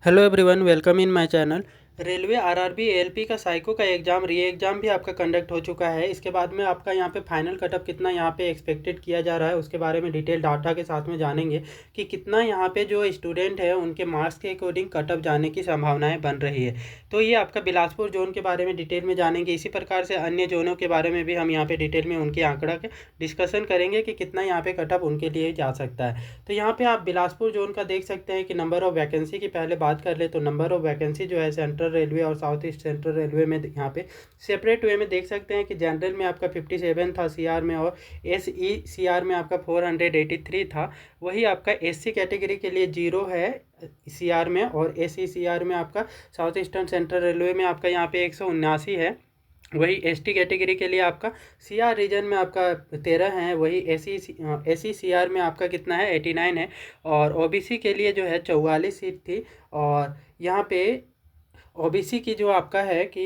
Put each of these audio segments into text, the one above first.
Hello everyone, welcome in my channel. Railway RRB ALP का psycho का exam री exam भी आपका कंडक्ट हो चुका है। इसके बाद में आपका यहाँ पे फाइनल कटअप कितना यहाँ पे एक्सपेक्टेड किया जा रहा है उसके बारे में डिटेल डाटा के साथ में जानेंगे कि कितना यहाँ पे जो स्टूडेंट है उनके मार्क्स के अकॉर्डिंग कटअप जाने की संभावनाएं बन रही है। तो ये आपका बिलासपुर जोन के बारे में डिटेल में जानेंगे। इसी प्रकार से अन्य जोनों के बारे में भी हम यहाँ पे डिटेल में उनके आंकड़ा के डिस्कशन करेंगे कि कितना यहाँ पे कटअप उनके लिए जा सकता है। तो यहाँ पे आप बिलासपुर जोन का देख सकते हैं कि नंबर ऑफ़ वैकेंसी की पहले बात कर ले तो नंबर ऑफ़ वैकेंसी जो है सेंट्रल रेलवे और साउथ ईस्ट सेंट्रल रेलवे में यहाँ पे सेपरेट वे में देख सकते हैं कि जनरल में आपका 57 था सीआर में, और सीआर में आपका 483 था। वही आपका एससी कैटेगरी के लिए 0 है सीआर में, और सीआर में आपका साउथ ईस्टर्न सेंट्रल रेलवे में आपका यहाँ पे 179 है। वही एसटी कैटेगरी के लिए आपका सीआर रीजन में आपका 13 है। वही एसी सीआर में आपका कितना है 89 है। और ओबीसी के लिए जो है 44 सीट थी। और यहाँ पे ओबीसी की जो आपका है कि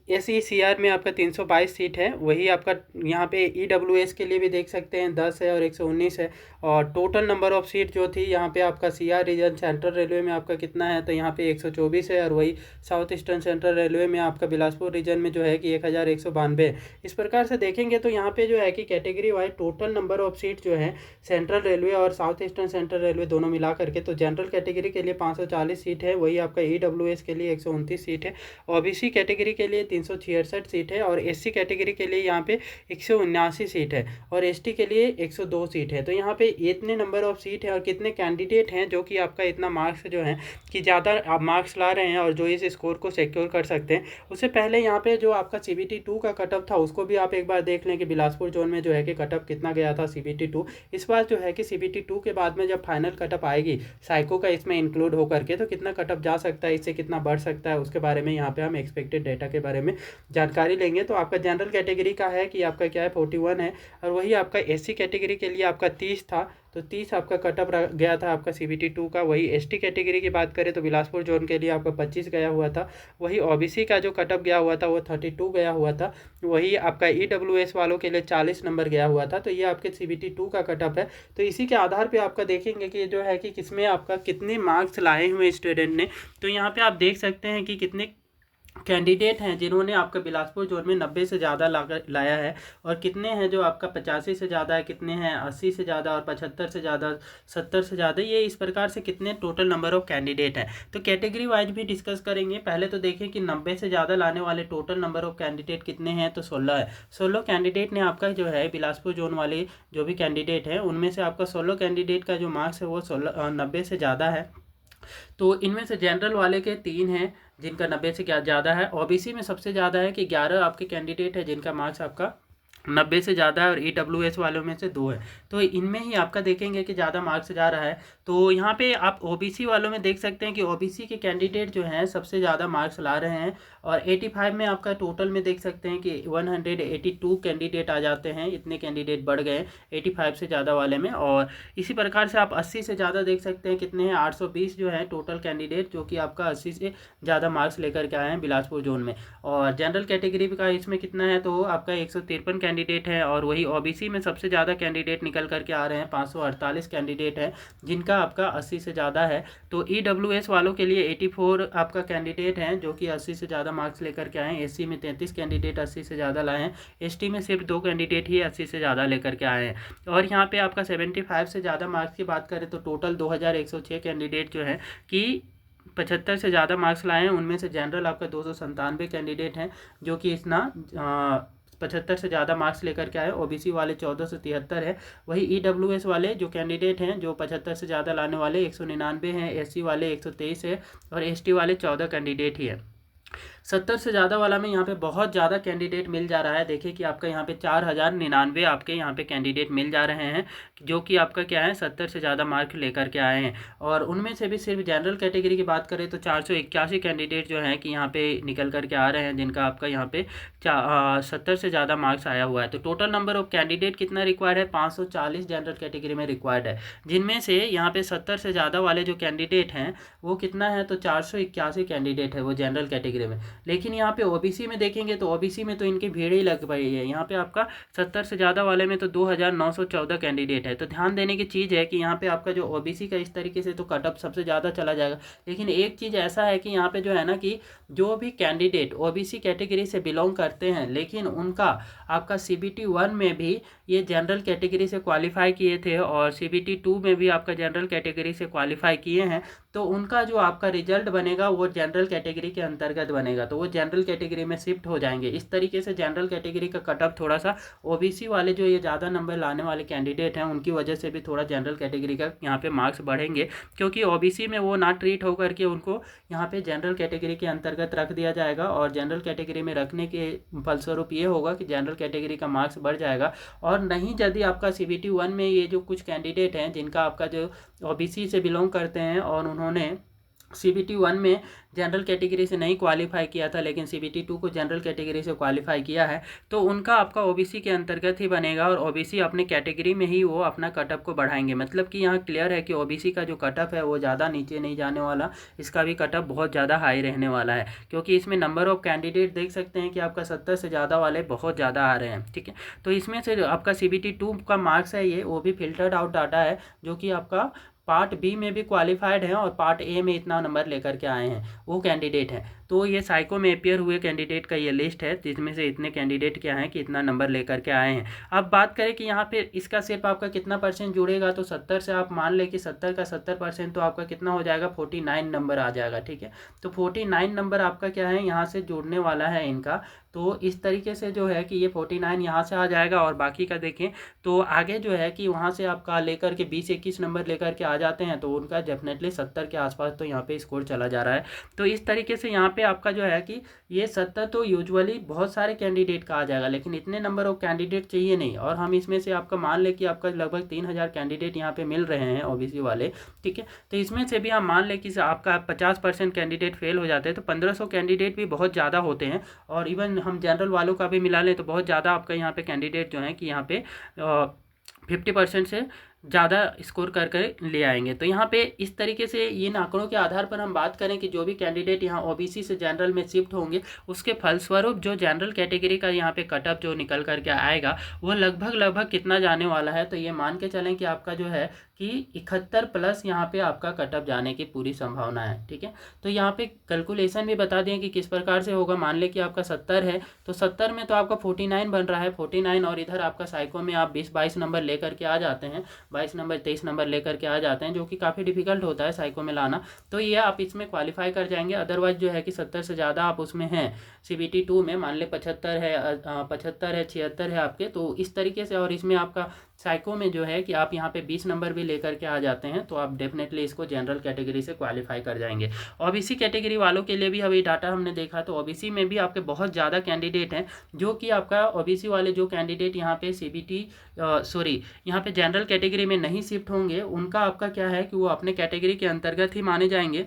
एसईसीआर में आपका 322 सीट है। वही आपका यहाँ पे ईडब्ल्यूएस के लिए भी देख सकते हैं 10 है और 119 है। और टोटल नंबर ऑफ़ सीट जो थी यहाँ पे आपका सीआर रीजन सेंट्रल रेलवे में आपका कितना है तो यहाँ पे 124 है। और वही साउथ ईस्टर्न सेंट्रल रेलवे में आपका बिलासपुर रीजन में जो है कि 1192 है। इस प्रकार से देखेंगे तो यहाँ पे जो है कि category wise total number of seat जो है सेंट्रल रेलवे और साउथ ईस्टर्न सेंट्रल रेलवे दोनों मिला करके तो जनरल कैटेगरी के लिए 540 सीट है। वही आपका ईडब्ल्यूएस के लिए 129 सीट है। ओबीसी कैटेगरी के लिए 366 सीट है। और एससी कैटेगरी के लिए यहाँ पे 179 सीट है। और एसटी के लिए 102 सीट है। तो यहाँ पे इतने नंबर ऑफ सीट है और कितने कैंडिडेट हैं जो कि आपका इतना मार्क्स जो है कि ज़्यादा आप मार्क्स ला रहे हैं और जो इस स्कोर को सिक्योर कर सकते हैं। उससे पहले यहाँ पे जो आपका CBT 2 का कटअप था उसको भी आप एक बार देख लें कि बिलासपुर जोन में जो है कि कटअप कितना गया था CBT 2। इस बार जो है कि CBT 2 के बाद में जब फाइनल कटअप आएगी साइको का इसमें इंक्लूड होकर के तो कितना कटअप जा सकता है, इससे कितना बढ़ सकता है, उसके बारे में यहाँ पे हम एक्सपेक्टेड डेटा के बारे में जानकारी लेंगे। तो आपका जनरल कैटेगरी का है कि आपका क्या है 41 है। और वही आपका एससी कैटेगरी के लिए आपका 30 था तो 30 आपका कटअप गया था आपका CBT 2 का। वही एसटी कैटेगरी की बात करें तो बिलासपुर जोन के लिए आपका 25 गया हुआ था। वही ओबीसी का जो कटअप गया हुआ था वो 32 गया हुआ था। वही आपका ईडब्ल्यूएस वालों के लिए 40 नंबर गया हुआ था। तो ये आपके CBT 2 का कटअप है। तो इसी के आधार पर आपका देखेंगे कि जो है कि किसमें आपका कितने मार्क्स लाए हुए स्टूडेंट ने। तो यहाँ पर आप देख सकते हैं कि कितने कैंडिडेट हैं जिन्होंने आपका बिलासपुर जोन में 90 से ज़्यादा लाया है, और कितने हैं जो आपका 85 से ज़्यादा है, कितने हैं 80 से ज़्यादा, और 75 से ज़्यादा, 70 से ज़्यादा। ये इस प्रकार से कितने टोटल नंबर ऑफ़ कैंडिडेट हैं तो कैटेगरी वाइज भी डिस्कस करेंगे। पहले तो देखें कि 90 से ज़्यादा लाने वाले टोटल नंबर ऑफ़ कैंडिडेट कितने हैं तो 16 है। 16 कैंडिडेट ने आपका जो है बिलासपुर जोन वाले जो भी कैंडिडेट हैं उनमें से आपका 16 कैंडिडेट का जो मार्क्स है वो 90 से ज़्यादा है। तो इनमें से जनरल वाले के 3 हैं जिनका 90 से क्या ज़्यादा है। ओबीसी में सबसे ज़्यादा है कि 11 आपके कैंडिडेट है जिनका मार्क्स आपका 90 से ज़्यादा है, और ईडब्ल्यूएस वालों में से 2 है। तो इनमें ही आपका देखेंगे कि ज़्यादा मार्क्स जा रहा है। तो यहाँ पे आप ओबीसी वालों में देख सकते हैं कि ओबीसी के कैंडिडेट जो हैं सबसे ज़्यादा मार्क्स ला रहे हैं। और 85 में आपका टोटल में देख सकते हैं कि 182 कैंडिडेट आ जाते हैं। इतने कैंडिडेट बढ़ गए 85 से ज़्यादा वाले में। और इसी प्रकार से आप 80 से ज़्यादा देख सकते हैं कितने हैं 820 जो है टोटल कैंडिडेट जो कि आपका 80 से ज़्यादा मार्क्स लेकर के आए हैं बिलासपुर जोन में। और जनरल कैटेगरी का इसमें कितना है तो आपका 153 कैंडिडेट है। और वही ओबीसी में सबसे ज़्यादा कैंडिडेट निकल करके आ रहे हैं 548 कैंडिडेट हैं जिनका आपका 80 से ज़्यादा है। तो ईडब्ल्यूएस वालों के लिए 84 आपका कैंडिडेट हैं जो कि 80 से ज़्यादा मार्क्स लेकर के आए हैं। एससी में 33 कैंडिडेट 80 से ज़्यादा लाए हैं। एसटी में सिर्फ 2 कैंडिडेट ही 80 से ज़्यादा लेकर के आए हैं। और यहाँ पे आपका 75 से ज़्यादा मार्क्स की बात करें तो टोटल 2106 कैंडिडेट जो हैं कि 75 से ज़्यादा मार्क्स लाए हैं। उनमें से जनरल आपका 297 कैंडिडेट हैं जो कि इतना 75 से ज़्यादा मार्क्स लेकर के आए। ओबीसी वाले 1473 है। वही ईडब्ल्यूएस वाले जो कैंडिडेट हैं जो 75 से ज़्यादा लाने वाले 199 हैं। एससी वाले 123 है। और एसटी वाले 14 कैंडिडेट ही है। 70 से ज़्यादा वाला में यहाँ पे बहुत ज़्यादा कैंडिडेट मिल जा रहा है। देखिए कि आपका यहाँ पे 4099 आपके यहाँ पे कैंडिडेट मिल जा रहे हैं जो कि आपका क्या है 70 से ज़्यादा मार्क लेकर के आए हैं। और उनमें से भी सिर्फ जनरल कैटेगरी की बात करें तो 481 कैंडिडेट जो हैं कि यहाँ पे निकल करके आ रहे हैं जिनका आपका यहाँ पे 70 से ज़्यादा मार्क्स आया हुआ है। तो टोटल नंबर ऑफ कैंडिडेट कितना रिक्वायर्ड है 540 जनरल कैटेगरी में रिक्वायर्ड है। जिनमें से यहाँ पे 70 से ज़्यादा वाले जो कैंडिडेट हैं वो कितना है तो 481 कैंडिडेट है वो जनरल कैटेगरी कैटेगरी में। लेकिन यहाँ पे ओबीसी में देखेंगे तो ओबीसी में तो इनकी भीड़ ही लग पड़ी है। यहाँ पे आपका 70 से ज़्यादा वाले में तो 2914 कैंडिडेट है। तो ध्यान देने की चीज़ है कि यहाँ पे आपका जो ओबीसी का इस तरीके से तो कटअप सबसे ज़्यादा चला जाएगा। लेकिन एक चीज़ ऐसा है कि यहाँ पे जो है ना कि जो भी कैंडिडेट ओबीसी कैटेगरी से बिलोंग करते हैं, लेकिन उनका आपका CBT 1 में भी ये जनरल कैटेगरी से क्वालिफाई किए थे और CBT 2 में भी आपका जनरल कैटेगरी से क्वालिफाई किए हैं, तो उनका जो आपका रिजल्ट बनेगा वो जनरल कैटेगरी के अंतर्गत बनेगा, तो वो जनरल कैटेगरी में शिफ्ट हो जाएंगे। इस तरीके से जनरल कैटेगरी का कटअप थोड़ा सा ओबीसी वाले जो ये ज़्यादा नंबर लाने वाले कैंडिडेट हैं उनकी वजह से भी थोड़ा जनरल कैटेगरी का यहाँ पे मार्क्स बढ़ेंगे, क्योंकि ओबीसी में वो ना ट्रीट होकर के उनको यहाँ पे जनरल कैटेगरी के अंतर्गत रख दिया जाएगा। और जनरल कैटेगरी में रखने के फलस्वरूप ये होगा कि जनरल कैटेगरी का मार्क्स बढ़ जाएगा। और नहीं, यदि आपका CBT 1 में ये जो कुछ कैंडिडेट हैं जिनका आपका जो ओबीसी से बिलोंग करते हैं और उन्होंने CBT 1 में जनरल कैटेगरी से नहीं क्वालिफाई किया था, लेकिन CBT 2 को जनरल कैटेगरी से क्वालिफाई किया है, तो उनका आपका ओबीसी के अंतर्गत ही बनेगा और ओबीसी अपने कैटेगरी में ही वो अपना कटअप को बढ़ाएंगे। मतलब कि यहाँ क्लियर है कि ओबीसी का जो कटअप है वो ज़्यादा नीचे नहीं जाने वाला, इसका भी कटअप बहुत ज़्यादा हाई रहने वाला है, क्योंकि इसमें नंबर ऑफ कैंडिडेट देख सकते हैं कि आपका 70 से ज़्यादा वाले बहुत ज़्यादा आ रहे हैं। ठीक है, तो इसमें से आपका CBT 2 का मार्क्स है ये, वो भी फिल्टर्ड आउट डाटा है, जो कि आपका पार्ट बी में भी क्वालिफाइड हैं और पार्ट ए में इतना नंबर लेकर के आए हैं वो कैंडिडेट हैं। तो ये साइको में अपियर हुए कैंडिडेट का ये लिस्ट है, जिसमें से इतने कैंडिडेट क्या हैं कि इतना नंबर लेकर के आए हैं। अब बात करें कि यहाँ पे इसका सिर्फ आपका कितना परसेंट जुड़ेगा, तो 70 से आप मान लें कि 70 का 70% तो आपका कितना हो जाएगा, 49 नंबर आ जाएगा। ठीक है, तो 49 नंबर आपका क्या है यहाँ से जुड़ने वाला है इनका। तो इस तरीके से जो है कि ये 49 यहाँ से आ जाएगा। और बाकी का देखें तो आगे जो है कि वहाँ से आपका लेकर के 20-21 नंबर लेकर के आ जाते हैं, तो उनका डेफिनेटली 70 के आसपास तो यहाँ पे स्कोर चला जा रहा है। तो इस तरीके से यहाँ पे आपका जो है कि ये 70 तो यूजुअली बहुत सारे कैंडिडेट का आ जाएगा, लेकिन इतने नंबर ऑफ कैंडिडेट चाहिए नहीं। और हम इसमें से आपका मान लें कि आपका लगभग 3000 कैंडिडेट यहाँ पे मिल रहे हैं ओबीसी वाले। ठीक है, तो इसमें से भी हम मान लें कि आपका 50% कैंडिडेट फेल हो जाते हैं, तो 1500 कैंडिडेट भी बहुत ज़्यादा होते हैं। और इवन हम जनरल वालों का भी मिला लें तो बहुत ज़्यादा आपका यहाँ पे कैंडिडेट जो है कि यहाँ पे 50% से ज़्यादा स्कोर कर कर ले आएंगे। तो यहाँ पे इस तरीके से इन आंकड़ों के आधार पर हम बात करें कि जो भी कैंडिडेट यहाँ ओबीसी से जनरल में शिफ्ट होंगे, उसके फलस्वरूप जो जनरल कैटेगरी का यहाँ पे कटअप जो निकल करके आएगा वो लगभग कितना जाने वाला है। तो ये मान के चलें कि आपका जो है कि 71+ यहाँ पे आपका कटअप जाने की पूरी संभावना है। ठीक है, तो यहाँ पे कैलकुलेशन भी बता दें कि किस प्रकार से होगा। मान लें कि आपका 70 है, तो 70 में तो आपका 49 बन रहा है, 49 और इधर आपका साइको में आप 20-22 नंबर लेकर के आ जाते हैं, 22 नंबर 23 नंबर लेकर के आ जाते हैं, जो कि काफ़ी डिफिकल्ट होता है साइको में लाना। तो ये आप इसमें क्वालिफाई कर जाएंगे। अदरवाइज जो है कि 70 से ज़्यादा आप उसमें हैं CBT 2 में, मान लें 75 है, 76 है आपके, तो इस तरीके से। और इसमें आपका साइको में जो है कि आप यहाँ पे 20 नंबर भी लेकर के आ जाते हैं, तो आप डेफिनेटली इसको जनरल कैटेगरी से क्वालिफाई कर जाएंगे। ओबीसी कैटेगरी वालों के लिए भी अभी डाटा हमने देखा, तो ओबीसी में भी आपके बहुत ज़्यादा कैंडिडेट हैं, जो कि आपका ओबीसी वाले जो कैंडिडेट यहाँ पे यहाँ पे जनरल कैटेगरी में नहीं शिफ्ट होंगे, उनका आपका क्या है कि वो अपने कैटेगरी के अंतर्गत ही माने जाएंगे।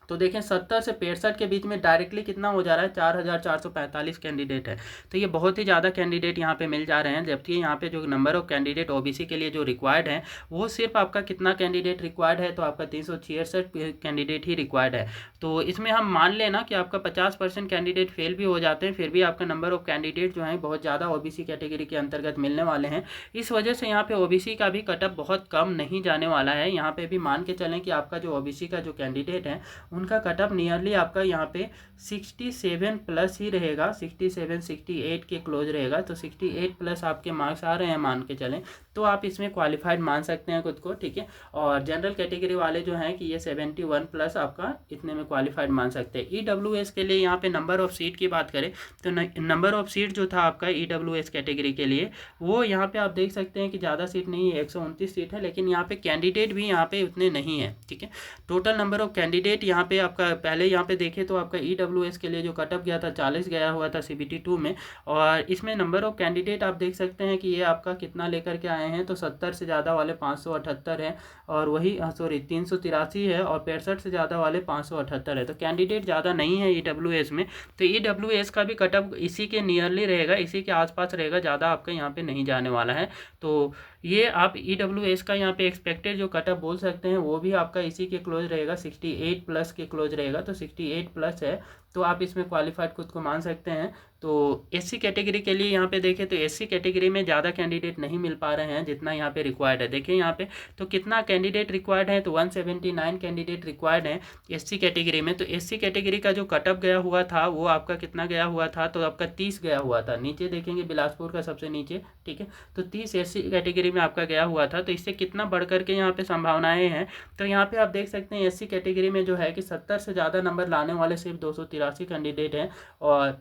तो देखें 70 से 65 के बीच में डायरेक्टली कितना हो जा रहा है, 4445 कैंडिडेट है। तो ये बहुत ही ज़्यादा कैंडिडेट यहाँ पे मिल जा रहे हैं। जबकि यहाँ पे जो नंबर ऑफ कैंडिडेट ओबीसी के लिए जो रिक्वायर्ड है वो सिर्फ आपका कितना कैंडिडेट रिक्वायर्ड है, तो आपका 366 कैंडिडेट ही रिक्वायर्ड है। तो इसमें हम मान लेना कि आपका 50% कैंडिडेट फेल भी हो जाते हैं, फिर भी आपका नंबर ऑफ कैंडिडेट जो है बहुत ज़्यादा ओबीसी कैटेगरी के अंतर्गत मिलने वाले हैं। इस वजह से यहाँ पे ओबीसी का भी कटअप बहुत कम नहीं जाने वाला है। यहाँ पे भी मान के चलें कि आपका जो ओबीसी का जो कैंडिडेट है उनका कटअप नियरली आपका यहाँ पे 67+ ही रहेगा, 67-68 के क्लोज रहेगा। तो 68+ आपके मार्क्स आ रहे हैं मान के चलें, तो आप इसमें क्वालिफाइड मान सकते हैं खुद को। ठीक है, और जनरल कैटेगरी वाले जो हैं कि ये 71+ आपका इतने में क्वालिफाइड मान सकते हैं। EWS के लिए यहाँ पे नंबर ऑफ सीट की बात करें तो नंबर ऑफ सीट जो था आपका EWS कैटेगरी के लिए, वो यहाँ पे आप देख सकते हैं कि ज़्यादा सीट नहीं है, 129 सीट है, लेकिन यहाँ पे कैंडिडेट भी यहाँ पे उतने नहीं है। ठीक है, टोटल नंबर ऑफ कैंडिडेट यहाँ पे आपका पहले यहाँ पे देखें तो आपका EWS के लिए जो कटअप गया था 40 गया हुआ था CBT 2 में, और इसमें नंबर ऑफ कैंडिडेट आप देख सकते हैं कि ये आपका कितना लेकर के आए हैं, तो 70 से ज़्यादा वाले 578 है, और वही 383 है, और 65 से ज़्यादा वाले 578 है। तो कैंडिडेट ज़्यादा नहीं है EWS में। तो EWS का भी कटअप इसी के नियरली रहेगा, इसी के आसपास रहेगा, ज़्यादा आपका यहाँ पे नहीं जाने वाला है। तो ये आप EWS का यहाँ पे एक्सपेक्टेड जो कटअप बोल सकते हैं वो भी आपका इसी के क्लोज रहेगा, 68+ के क्लोज रहेगा। तो 68+ है, तो आप इसमें क्वालिफाइड खुद को मान सकते हैं। तो एससी कैटेगरी के लिए यहाँ पे देखें तो एससी कैटेगरी में ज़्यादा कैंडिडेट नहीं मिल पा रहे हैं जितना यहाँ पे रिक्वायर्ड है। देखिए यहाँ पे तो कितना कैंडिडेट रिक्वायर्ड है, तो 179 कैंडिडेट रिक्वायर्ड है एससी कैटेगरी में। तो एससी कैटेगरी का जो कटअप गया हुआ था वो आपका कितना गया हुआ था, तो आपका 30 गया हुआ था। नीचे देखेंगे बिलासपुर का सबसे नीचे, ठीक है, तो 30 एससी कैटेगरी में आपका गया हुआ था। तो इससे कितना बढ़ करके यहाँ पे संभावनाएं हैं, तो यहाँ पे आप देख सकते हैं एससी कैटेगरी में जो है कि 70 से ज़्यादा नंबर लाने वाले सिर्फ 283 कैंडिडेट हैं, और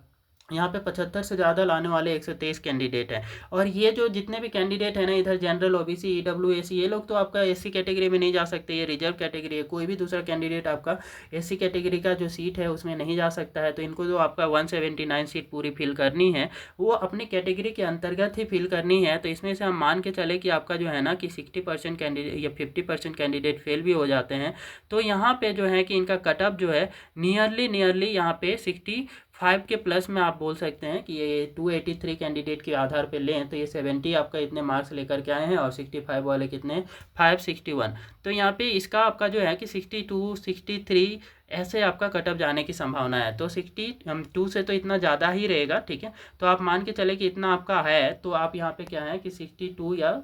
यहाँ पे 75 से ज़्यादा लाने वाले 123 कैंडिडेट हैं। और ये जो जितने भी कैंडिडेट हैं ना, इधर जनरल, ओबीसी, ईडब्ल्यूएसी, ये लोग तो आपका एससी कैटेगरी में नहीं जा सकते, ये रिजर्व कैटेगरी है। कोई भी दूसरा कैंडिडेट आपका एससी कैटेगरी का जो सीट है उसमें नहीं जा सकता है। तो इनको जो आपका 179 सीट पूरी फिल करनी है वो अपनी कैटेगरी के अंतर्गत ही फिल करनी है। तो इसमें से हम मान के चले कि आपका जो है ना कि 60% कैंडिडेट या 50% कैंडिडेट फेल भी हो जाते हैं। तो यहाँ पे जो है कि इनका कटअप जो है नियरली यहाँ पे 65 के प्लस में आप बोल सकते हैं कि ये 283 कैंडिडेट के आधार पे लें तो ये 70 आपका इतने मार्क्स लेकर के आए हैं, और 65 वाले कितने 561। तो यहाँ पे इसका आपका जो है कि 62 63 ऐसे आपका कटअप जाने की संभावना है। तो 62 से तो इतना ज़्यादा ही रहेगा, ठीक है। तो आप मान के चले कि इतना आपका है, तो आप यहाँ पे क्या है कि 62 या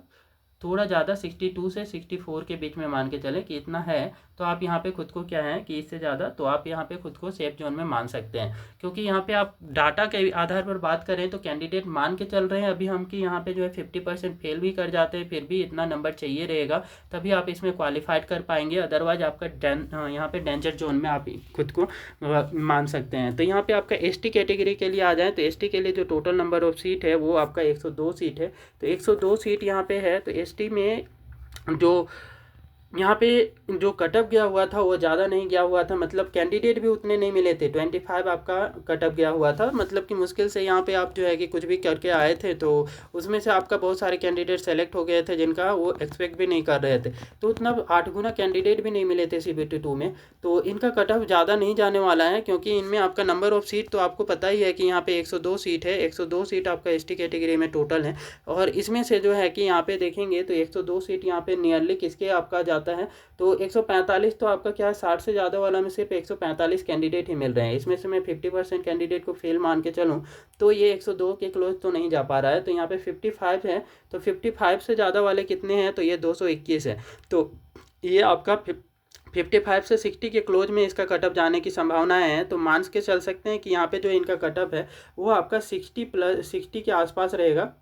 थोड़ा ज़्यादा 62 से 64 के बीच में मान के चले कि इतना है। तो आप यहाँ पे खुद को क्या है कि इससे ज़्यादा तो आप यहाँ पे खुद को सेफ जोन में मान सकते हैं, क्योंकि यहाँ पे आप डाटा के आधार पर बात करें तो कैंडिडेट मान के चल रहे हैं अभी हम कि यहाँ पे जो है 50% फेल भी कर जाते हैं, फिर भी इतना नंबर चाहिए रहेगा तभी आप इसमें क्वालिफाइड कर पाएंगे। अदरवाइज आपका यहाँ पे डेंजर जोन में आप खुद को मान सकते हैं। तो यहाँ पे आपका एसटी कैटेगरी के लिए आ जाए तो एसटी के लिए जो टोटल नंबर ऑफ सीट है वो आपका 102 सीट है। तो 102 सीट यहाँ पे है। तो एसटी में जो यहाँ पे जो कटअप गया हुआ था वो ज़्यादा नहीं गया हुआ था, मतलब कैंडिडेट भी उतने नहीं मिले थे। 25 आपका कटअप गया हुआ था, मतलब कि मुश्किल से यहाँ पे आप जो है कि कुछ भी करके आए थे, तो उसमें से आपका बहुत सारे कैंडिडेट सेलेक्ट हो गए थे जिनका वो एक्सपेक्ट भी नहीं कर रहे थे। तो उतना 8 गुना कैंडिडेट भी नहीं मिले थे CBT 2 में। तो इनका कटअप ज़्यादा नहीं जाने वाला है, क्योंकि इनमें आपका नंबर ऑफ सीट तो आपको पता ही है कि यहाँ पे 102 सीट है। 102 सीट आपका एसटी कैटेगरी में टोटल है, और इसमें से जो है कि यहाँ पे देखेंगे तो 102 सीट यहाँ पे नियरली किसके आपका जाता है, तो 145 तो आपका क्या है 60 से ज़्यादा वाला में सिर्फ 145 कैंडिडेट ही मिल रहे हैं। इसमें से मैं 50% कैंडिडेट को फेल मान के चलूँ तो ये 102 के क्लोज तो नहीं जा पा रहा है। तो यहाँ पे 55 है, तो 55 से ज़्यादा वाले कितने हैं, तो ये 221 है। तो ये आपका 55 से 60 के क्लोज में इसका कटअप जाने की संभावनाएं हैं। तो मान के चल सकते हैं कि यहाँ पे जो इनका कटअप है वो आपका 60 के आसपास रहेगा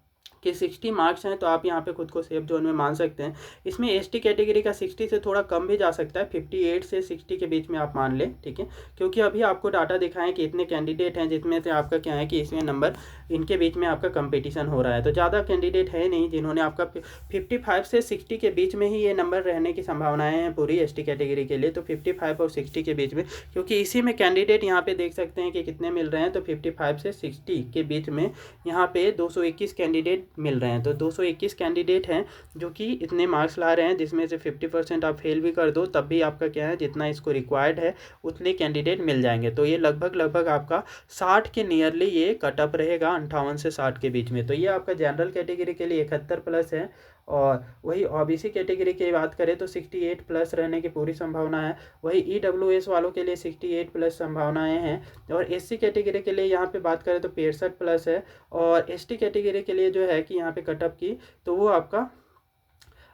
कि 60 मार्क्स हैं। तो आप यहाँ पे खुद को सेफ जोन में मान सकते हैं। इसमें एसटी कैटेगरी का 60 से थोड़ा कम भी जा सकता है, 58 से 60 के बीच में आप मान लें, ठीक है, क्योंकि अभी आपको डाटा दिखाएं कि इतने कैंडिडेट हैं जिसमें से आपका क्या है कि इसमें नंबर इनके बीच में आपका कंपटीशन हो रहा है। तो ज़्यादा कैंडिडेट है नहीं जिन्होंने आपका 55 से 60 के बीच में ही ये नंबर रहने की संभावनाएं हैं पूरी एसटी कैटेगरी के लिए। तो 55 और 60 के बीच में, क्योंकि इसी में कैंडिडेट यहाँ पे देख सकते हैं कि कितने मिल रहे हैं। तो 55 से 60 के बीच में यहाँ पे 221 कैंडिडेट मिल रहे हैं। तो 221 कैंडिडेट हैं जो कि इतने मार्क्स ला रहे हैं, जिसमें से 50% आप फेल भी कर दो तब भी आपका क्या है जितना इसको रिक्वायर्ड है उतने कैंडिडेट मिल जाएंगे। तो ये लगभग आपका 60 के नियरली ये कटअप रहेगा, 58 से 60 के बीच में। तो ये आपका जनरल कैटेगरी के लिए 71 प्लस है, और वही ओबीसी कैटेगरी की बात करें तो 68 प्लस रहने की पूरी संभावना है। वही ईडब्ल्यूएस वालों के लिए 68 प्लस संभावनाएं हैं, और एससी कैटेगरी के लिए यहाँ पे बात करें तो 65 प्लस है, और एसटी कैटेगरी के लिए जो है कि यहाँ पे कटअप की तो वो आपका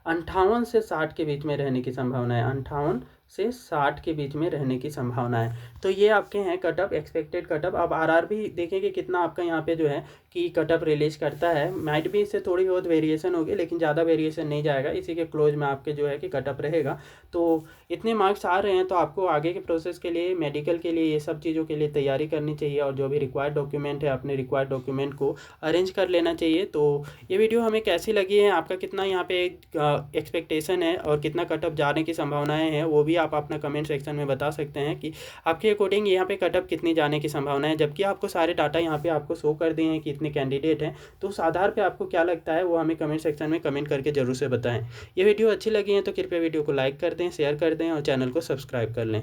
58 से 60 के बीच में रहने की संभावना है। 58 से 60 के बीच में रहने की संभावना है। तो ये आपके हैं कटअप, एक्सपेक्टेड कटअप। अब आरआरबी देखेंगे कितना आपका यहाँ पे जो है कि कटअप रिलीज करता है। माइट भी इससे थोड़ी बहुत वेरिएशन होगी, लेकिन ज़्यादा वेरिएशन नहीं जाएगा। इसी के क्लोज में आपके जो है कि कटअप रहेगा। तो इतने मार्क्स आ रहे हैं तो आपको आगे के प्रोसेस के लिए, मेडिकल के लिए, ये सब चीज़ों के लिए तैयारी करनी चाहिए, और जो भी रिक्वायर्ड डॉक्यूमेंट है अपने रिक्वायर्ड डॉक्यूमेंट को अरेंज कर लेना चाहिए। तो ये वीडियो हमें कैसी लगी है, आपका कितना यहाँ पे एक्सपेक्टेशन है और कितना कटअप जाने की संभावनाएं हैं, वो भी आप अपना कमेंट सेक्शन में बता सकते हैं कि आपके अकॉर्डिंग यहाँ पे कटअप कितनी जाने की संभावना है। जबकि आपको सारे डाटा यहाँ पे आपको शो कर दिए हैं कि इतने कैंडिडेट हैं, तो उस आधार पे आपको क्या लगता है वो हमें कमेंट सेक्शन में कमेंट करके जरूर से बताएं। ये वीडियो अच्छी लगी है तो कृपया वीडियो को लाइक कर दें, शेयर कर दें और चैनल को सब्सक्राइब कर लें।